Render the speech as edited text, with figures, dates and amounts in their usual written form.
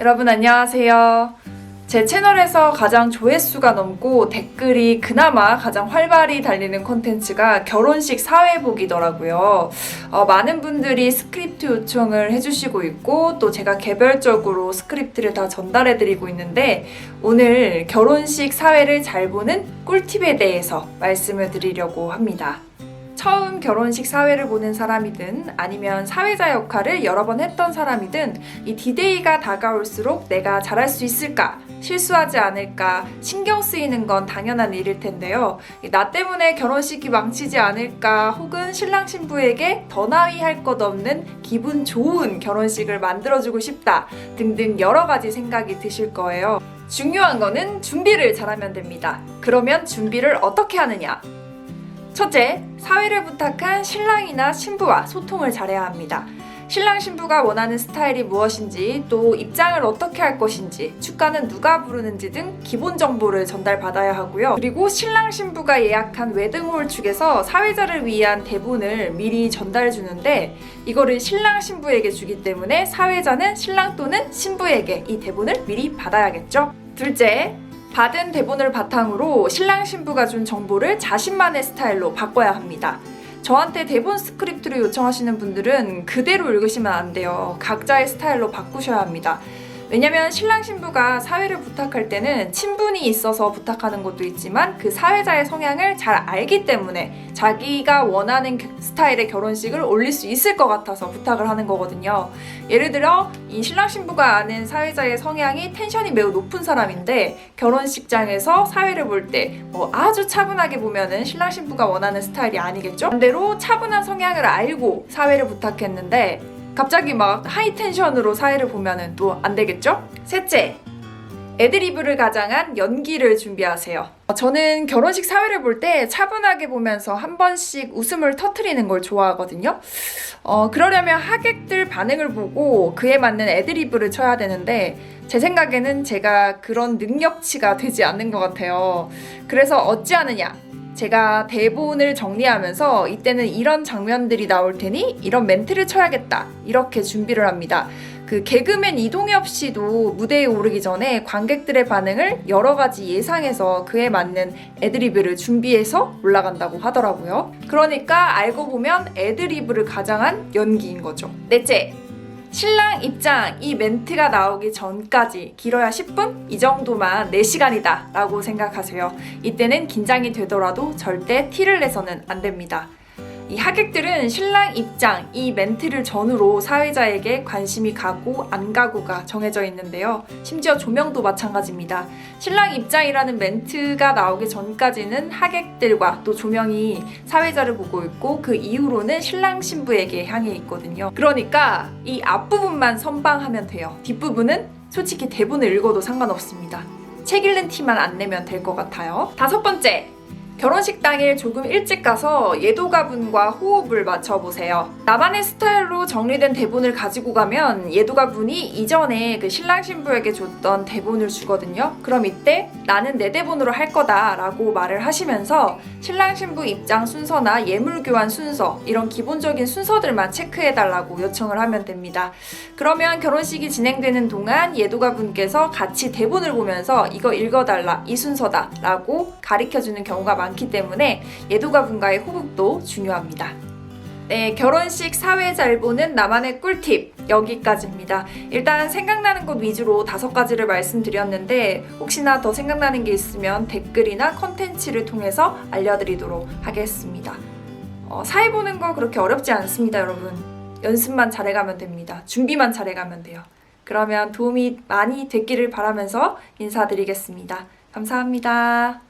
여러분 안녕하세요. 제 채널에서 가장 조회수가 넘고 댓글이 그나마 가장 활발히 달리는 콘텐츠가 결혼식 사회복이더라고요. 많은 분들이 스크립트 요청을 해주시고 있고 또 제가 개별적으로 스크립트를 다 전달해드리고 있는데 오늘 결혼식 사회를 잘 보는 꿀팁에 대해서 말씀을 드리려고 합니다. 처음 결혼식 사회를 보는 사람이든 아니면 사회자 역할을 여러 번 했던 사람이든 이 디데이가 다가올수록 내가 잘할 수 있을까? 실수하지 않을까? 신경 쓰이는 건 당연한 일일 텐데요. 나 때문에 결혼식이 망치지 않을까? 혹은 신랑 신부에게 더 나위 할 것 없는 기분 좋은 결혼식을 만들어주고 싶다 등등 여러 가지 생각이 드실 거예요. 중요한 거는 준비를 잘하면 됩니다. 그러면 준비를 어떻게 하느냐? 첫째, 사회를 부탁한 신랑이나 신부와 소통을 잘해야 합니다. 신랑 신부가 원하는 스타일이 무엇인지, 또 입장을 어떻게 할 것인지, 축가는 누가 부르는지 등 기본 정보를 전달받아야 하고요. 그리고 신랑 신부가 예약한 웨딩홀 측에서 사회자를 위한 대본을 미리 전달 주는데 이거를 신랑 신부에게 주기 때문에 사회자는 신랑 또는 신부에게 이 대본을 미리 받아야겠죠. 둘째, 받은 대본을 바탕으로 신랑 신부가 준 정보를 자신만의 스타일로 바꿔야 합니다. 저한테 대본 스크립트를 요청하시는 분들은 그대로 읽으시면 안 돼요. 각자의 스타일로 바꾸셔야 합니다. 왜냐면 신랑 신부가 사회를 부탁할 때는 친분이 있어서 부탁하는 것도 있지만 그 사회자의 성향을 잘 알기 때문에 자기가 원하는 스타일의 결혼식을 올릴 수 있을 것 같아서 부탁을 하는 거거든요. 예를 들어 이 신랑 신부가 아는 사회자의 성향이 텐션이 매우 높은 사람인데 결혼식장에서 사회를 볼 때 아주 차분하게 보면은 신랑 신부가 원하는 스타일이 아니겠죠? 반대로 차분한 성향을 알고 사회를 부탁했는데 갑자기 막 하이텐션으로 사회를 보면은 또 안 되겠죠? 셋째, 애드리브를 가장한 연기를 준비하세요. 저는 결혼식 사회를 볼 때 차분하게 보면서 한 번씩 웃음을 터트리는 걸 좋아하거든요. 그러려면 하객들 반응을 보고 그에 맞는 애드리브를 쳐야 되는데 제 생각에는 제가 그런 능력치가 되지 않는 것 같아요. 그래서 어찌하느냐? 제가 대본을 정리하면서 이때는 이런 장면들이 나올 테니 이런 멘트를 쳐야겠다 이렇게 준비를 합니다. 그 개그맨 이동엽 씨도 무대에 오르기 전에 관객들의 반응을 여러 가지 예상해서 그에 맞는 애드리브를 준비해서 올라간다고 하더라고요. 그러니까 알고 보면 애드리브를 가장한 연기인 거죠. 넷째, 신랑 입장 이 멘트가 나오기 전까지 길어야 10분? 이 정도만 4시간이다 라고 생각하세요. 이때는 긴장이 되더라도 절대 티를 내서는 안 됩니다. 이 하객들은 신랑 입장 이 멘트를 전후로 사회자에게 관심이 가고 안 가고가 정해져 있는데요. 심지어 조명도 마찬가지입니다. 신랑 입장이라는 멘트가 나오기 전까지는 하객들과 또 조명이 사회자를 보고 있고 그 이후로는 신랑 신부에게 향해 있거든요. 그러니까 이 앞부분만 선방하면 돼요. 뒷부분은 솔직히 대본을 읽어도 상관없습니다. 책 읽는 티만 안 내면 될 것 같아요. 다섯 번째, 결혼식 당일 조금 일찍 가서 예도가분과 호흡을 맞춰보세요. 나만의 스타일로 정리된 대본을 가지고 가면 예도가분이 이전에 그 신랑 신부에게 줬던 대본을 주거든요. 그럼 이때 나는 내 대본으로 할 거다 라고 말을 하시면서 신랑 신부 입장 순서나 예물 교환 순서 이런 기본적인 순서들만 체크해달라고 요청을 하면 됩니다. 그러면 결혼식이 진행되는 동안 예도가분께서 같이 대본을 보면서 이거 읽어달라 이 순서다 라고 가르쳐주는 경우가 많기 때문에 예도가분과의 호흡도 중요합니다. 네, 결혼식 사회 잘 보는 나만의 꿀팁 여기까지입니다. 일단 생각나는 것 위주로 5가지를 말씀드렸는데 혹시나 더 생각나는 게 있으면 댓글이나 컨텐츠를 통해서 알려드리도록 하겠습니다. 사회 보는 거 그렇게 어렵지 않습니다, 여러분. 연습만 잘해가면 됩니다. 준비만 잘해가면 돼요. 그러면 도움이 많이 됐기를 바라면서 인사드리겠습니다. 감사합니다.